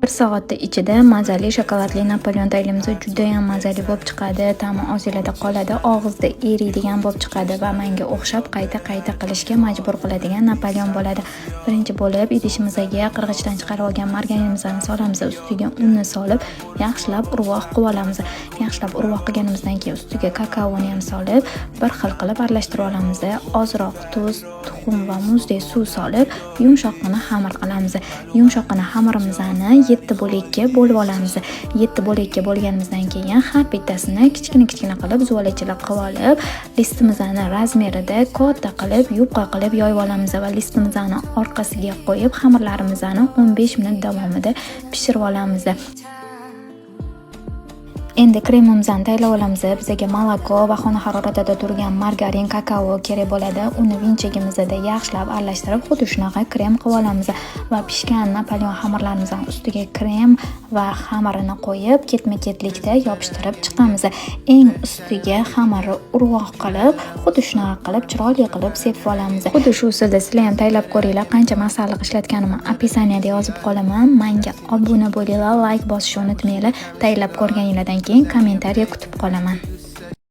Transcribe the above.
Bir soatda ichida mazali shokoladli Napoleon tayinlimiz juda ham mazali bo'lib chiqadi. Ta'mi og'zingizda qoladi, og'izda eriydigan bo'lib chiqadi va menga o'xshab qayta qilishga majbur qiladigan Napoleon bo'ladi. Birinchi bo'lib idishimizga qirg'ichdan chiqarib olgan margarinimizni solamiz, ustiga unni solib yaxshilab urvoq qilib olamiz. Yaxshilab urvoq qilganimizdan keyin ustiga kakaoni ham solib bir xil qilib aralashtirib olamiz. Ozroq tuz, tuxum va muzdek suv solib yumshoqqina xamir qilamiz. Yumshoqqina xamirimizni 7 bo'lakka bo'lib olamiz. 7 bo'lakka bo'lganimizdan keyin har bittasini kichkina qilib zuvalachilar qilib olib, listimizni razmerida katta qilib, yupqa qilib yoyib olamiz va listimizni orqasiga qo'yib xamirlarimizni 15 minut davomida pishirib olamiz. Endi kremimizni tayyorlab olamiz. Bizga moloko va xona haroratida turgan margarin, kakao kerak bo'ladi. Uni vinchagimizda yaxshilab aralashtirib, xuddi shunaqa krem qilib olamiz va pishgan Napoleon xamirlarimizning ustiga krem va xamirini qo'yib, ketma-ketlikda yopishtirib chiqamiz. Eng ustiga xamirni urvoq qilib, xuddi shunaqa qilib chiroyli qilib sepib olamiz. Xuddi shu usulda sizlar ham tayyorlab ko'ringlar. Qancha masalliq ishlatganimni opisaniyada yozib qolaman. Menga obuna bo'linglar, like bosishni unutmanglar. Tayyorlab ko'rganinglardan keyin kommentariya kutib qolaman.